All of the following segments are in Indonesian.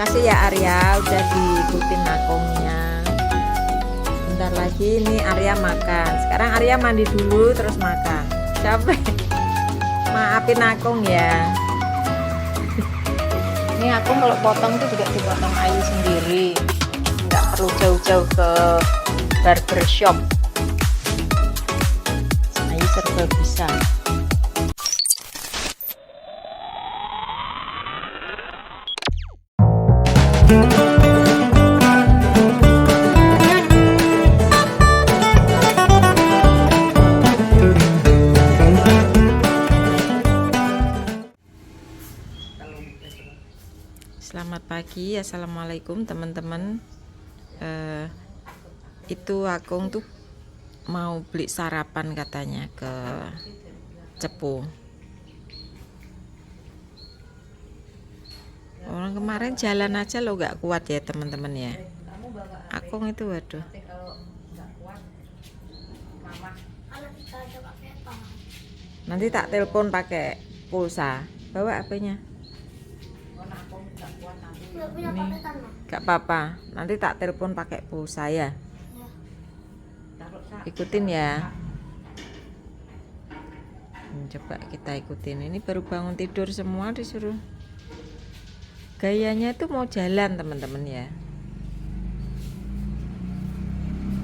Kasih ya Arya, udah diikutin akungnya. Bentar lagi ini Arya makan. Sekarang Arya mandi dulu terus makan. Capek. Maafin akung ya. Ini aku kalau potong tuh juga dipotong Ayu sendiri. Nggak perlu jauh-jauh ke barbershop. Ayu serba bisa. Selamat pagi, assalamualaikum teman-teman. Itu Akung tuh mau beli sarapan katanya ke Cepu. Orang kemarin jalan aja lo gak kuat ya teman-teman ya. Akung itu waduh. Nanti tak telepon pakai pulsa. Bawa HP-nya. Ini gak apa-apa. Nanti tak telepon pakai pulsa ya. Ikutin ya. Coba kita ikutin. Ini baru bangun tidur semua disuruh. Gayanya tuh mau jalan teman-teman ya.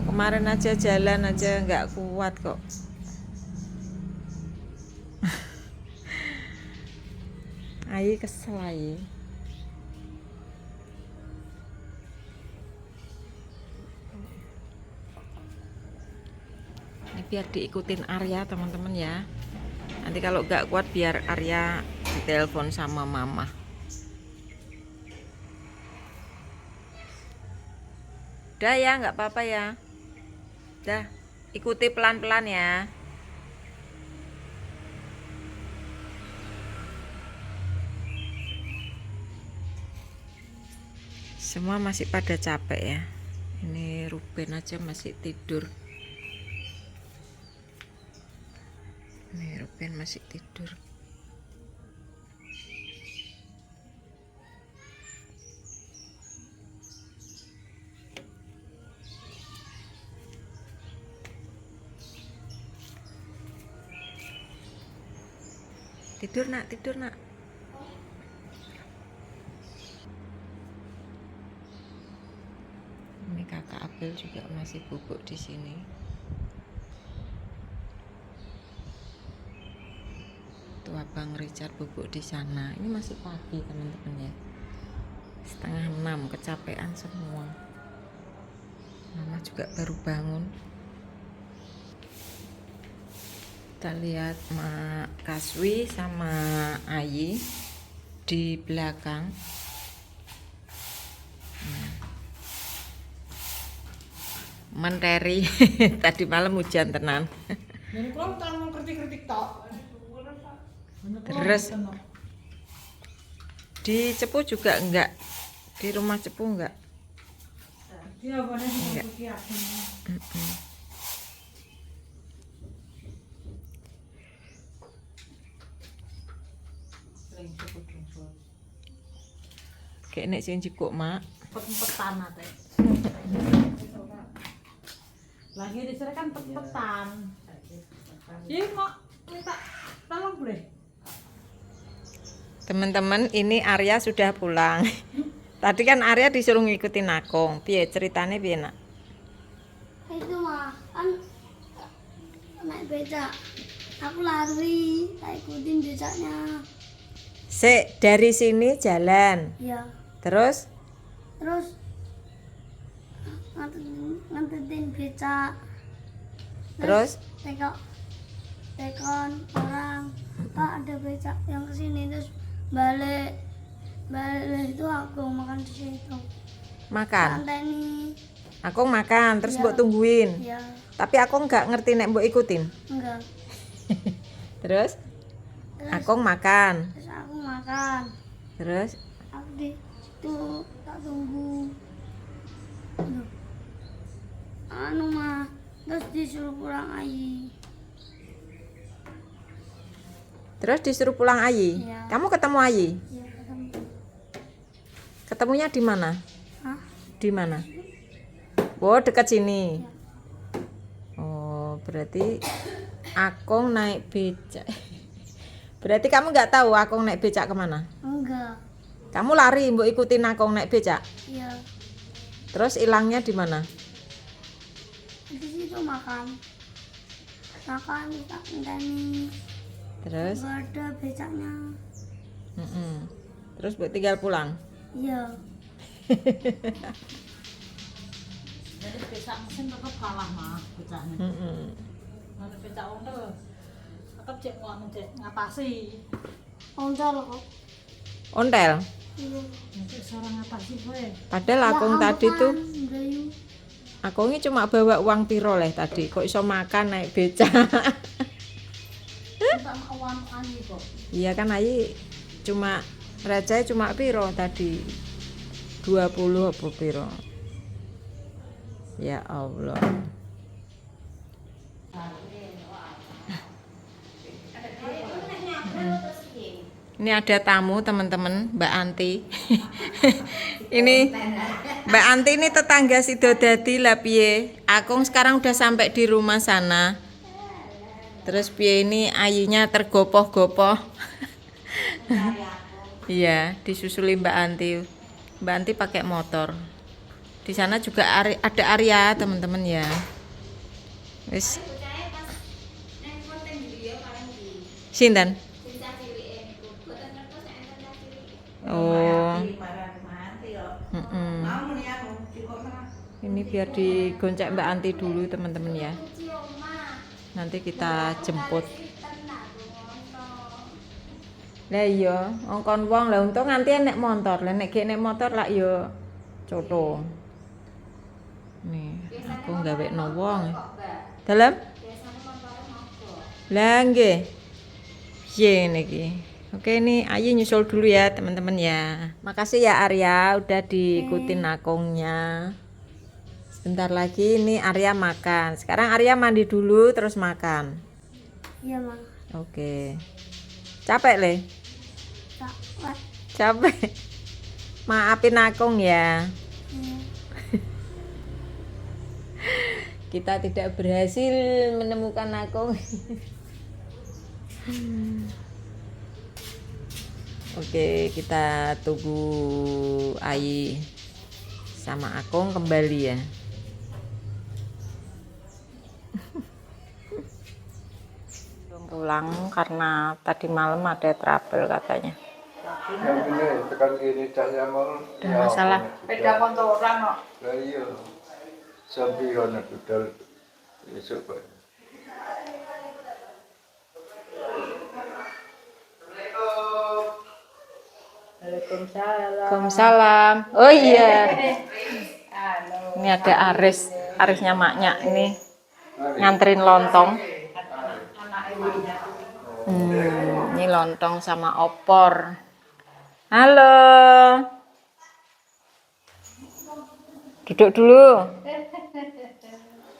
Kemarin aja jalan aja nggak kuat kok. Ayi kesel Ayi. Ini biar diikutin Arya teman-teman ya. Nanti kalau nggak kuat biar Arya ditelepon sama mama. Udah ya, nggak apa-apa ya. Udah, ikuti pelan-pelan ya. Semua masih pada capek ya. Ini Ruben aja masih tidur. Ini Ruben masih tidur. Tidur nak, tidur nak. Ini kakak Abel juga masih bubuk di sini. Tuh abang Richard bubuk di sana. Ini masih pagi teman-teman ya. 5:30 kecapean semua. Mama juga baru bangun. Kita lihat Mak Kaswi sama Ayi di belakang. Menteri tadi malam hujan tenan. Terus di Cepu juga enggak, di rumah Cepu enggak. Enggak. Kayak nek sing jikuk mak. Pet-petan ate. Lagi disere kan pet-petan. Ih kok minta tolong boleh? Teman-teman, ini Arya sudah pulang. Tadi kan Arya disuruh ngikutin Akung. Piye ceritanya piye nak? Itu mah kan naik becak, aku lari, tak ikutin becaknya. Dari sini jalan, Ya, terus terus ngantetin becak. Terus? Tekon orang, Pak ada becak yang kesini, terus balik itu aku makan di situ. makan. Anteni, Akung makan, terus Ya. mbok tungguin. ya Tapi aku nggak ngerti nek mbok ikutin. enggak. Terus Terus, Akung makan. terus aku makan. Terus Aku di situ tak tunggu. Aduh. Anu mah terus disuruh pulang Ayi. disuruh pulang Ayi. Iya. Kamu ketemu Ayi? Ya ketemu. Ketemunya di mana? Hah? Di mana? Oh, dekat sini. Oh, berarti Akung naik becak. Berarti kamu nggak tahu Akung naik becak kemana? Enggak. Kamu lari, mbok ikutin Akung naik becak. Iya. Terus hilangnya di mana? Di situ makan. Makan tak ngenteni. Terus? Nggak ada becaknya. Mm-mm. Terus mbok tinggal pulang. Iya. Jadi becak mesin tetap kalah mah becaknya. Mm-mm. Mana becak ondel tetap cek ngatasi. Ontel kok. Ontel. Iya. Nanti seorang ngatasi gue. Padahal Ya Akung tadi ampun, tuh, Bayu. Akung ini cuma bawa uang piro leh tadi. Kok iso makan naik becak? Minta uang ani kok. Iya kan Ayi cuma receh cuma piro tadi? 20 apa piro? Ya Allah. Ini ada tamu teman-teman, Mbak Anti. Ini Mbak Anti ini tetangga Sidodadi lah piye. Akung sekarang udah sampai di rumah sana. Terus piye ini Ayunya tergopoh-gopoh. Iya, disusuli Mbak Anti. Mbak Anti pakai motor. Di sana juga ada Arya, teman-teman ya. Wis. Sinten? Oh. Mm-mm. Ini biar digonceng Mbak Anti dulu teman-teman ya. Nanti kita jemput. Lah iya, ngongkon wong lah untung nganti nek motor. Lah nek nek motor lah ya coto. Nih, aku gawekno wong. Dalem? Lah nggih. Piye niki? Oke nih Ayu nyusul dulu ya teman-teman ya. Makasih ya Arya udah diikutin Akungnya. Sebentar lagi ini Arya makan. Sekarang Arya mandi dulu terus makan. Iya, Mang. Oke. Capek le? Capek. Capek. Maafin Akung ya. Iya. Kita tidak berhasil menemukan Akung. Oke, kita tunggu Ayi sama Akung kembali ya. Belum pulang karena tadi malam ada trouble katanya. Yang ini tekan gini cahaya mau. Ada masalah. Beda kontoran kok. Lah iya. Sampai kono budal besok Pak. Waalaikumsalam. Oh iya. Ini ada Aris, Arisnya maknya ini nganterin lontong. Ini lontong sama opor. Halo. Duduk dulu.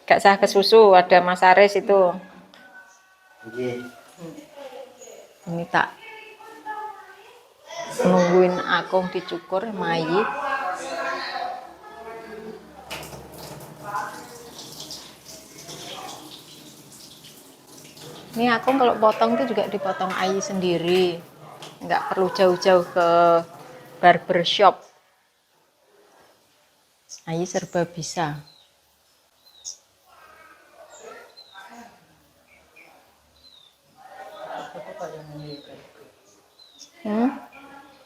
Gak sah ke susu, ada Mas Aris itu. Ini tak nungguin Akung dicukur Mayi. Ini Akung kalau potong itu juga dipotong Ayi sendiri, nggak perlu jauh-jauh ke barbershop. Ayi serba bisa.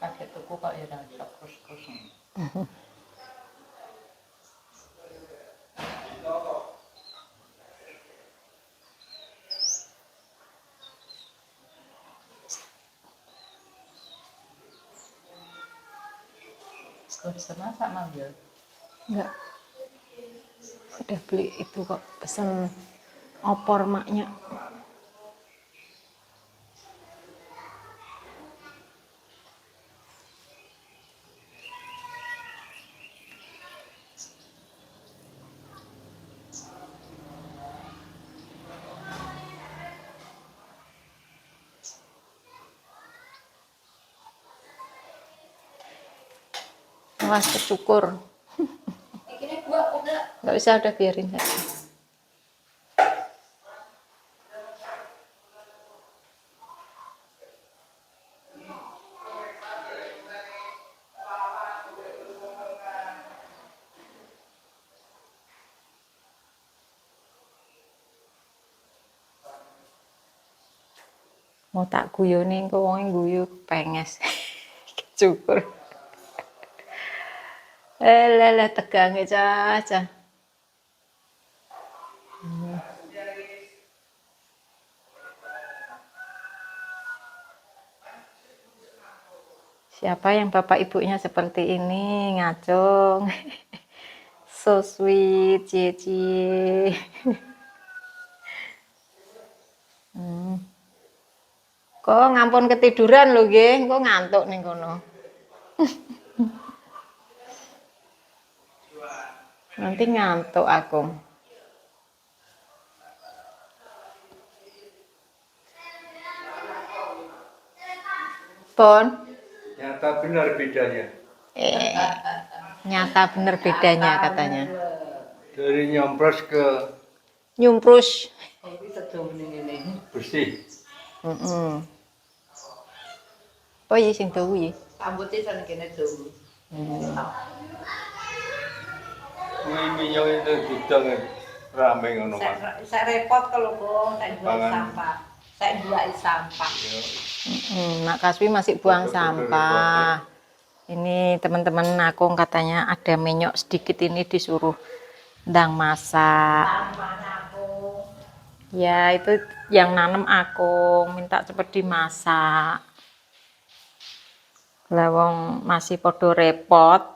Pakai tuku kok ya rasa terus-terus. Kau bisa masak mal ya? Enggak. Udah beli itu kok, pesen opor maknya. Awas kecukur. Nggak usah, udah biarin saja. Mau tak guyone engko wong guyu penges. Kecukur. Lah tegange caca. Siapa yang bapak ibunya seperti ini, ngacung. So sweet, cie. Kok ngampun ketiduran lho nggih, kok ngantuk ning kono. Nanti ngantuk aku. Pon. Nyata benar bedanya. Nyata bener bedanya katanya. Dari nyompros ke Nyumprus. bersih. Oh iya sing dawu ya. Rambutnya sana kena dulu. Kuwi minyak itu didang rame ngono Mas. Saya repot kalau bohong, saya jual Pangan. sampah. Saya jual sampah. Ya. Mak Kaswi masih buang Betul-betul sampah. Ini teman-teman aku katanya ada menyok sedikit ini disuruh ndang masak. Ya itu yang nanem aku minta cepet dimasak. Lah wong masih podo repot.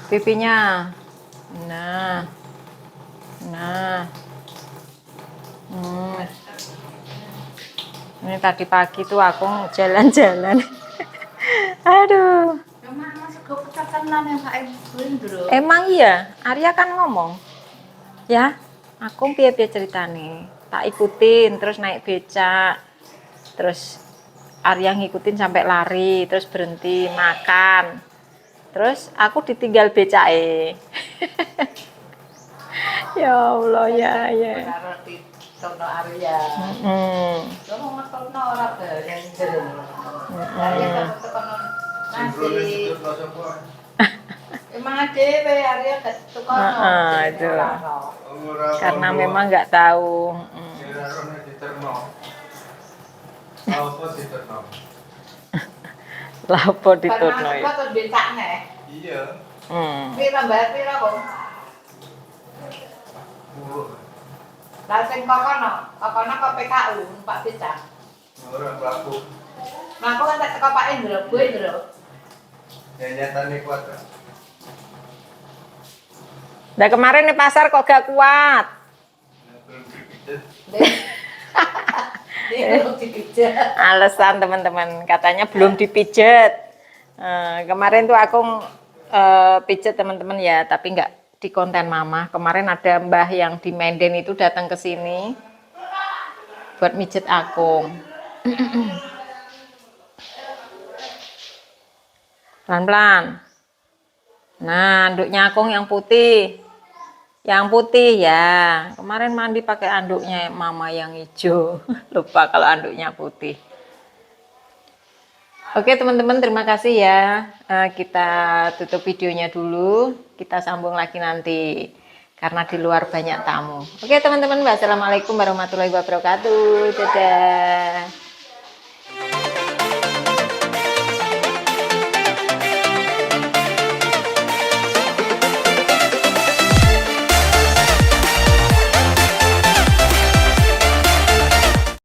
Pipinya. Nah. Ini tadi pagi tuh aku jalan-jalan. Aduh. Emang masuk ke percakapan yang Pak Ibu. Emang iya, Arya kan ngomong. Ya, aku piye-piye ceritane. Tak ikutin, terus naik becak. Terus Arya ngikutin sampai lari, terus berhenti makan. Terus aku ditinggal becake. Ya Allah ya. Karo di Tono Arya. Kamu mas Tono orang bareng bareng. Arya kamu tekono nasi. Emang ada Arya tekono. Itu. Karena memang nggak tahu. Lapo diturno ya. Terus becakne. Iya. Pira bayar pira kok? Lah sing kokono kok PKU Pak Becak. Ora pelaku. Nah, aku kan tak teko Pak Indro, Bu Indro. Ya nyatane kuat. Nah kemarin di pasar kok gak kuat. Dia belum dipijat. Alasan teman-teman katanya belum dipijet. Kemarin tuh aku pijet teman-teman ya, tapi nggak di konten mama. Kemarin ada mbah yang di Medan itu datang ke sini buat mijet aku. Pelan-pelan. Nah, anduknya Akung yang putih. Yang putih ya. Kemarin mandi pakai anduknya mama yang hijau. Lupa kalau anduknya putih. Oke teman-teman, terima kasih ya. Kita tutup videonya dulu. Kita sambung lagi nanti. Karena di luar banyak tamu. Oke teman-teman, wassalamualaikum warahmatullahi wabarakatuh. Dadah.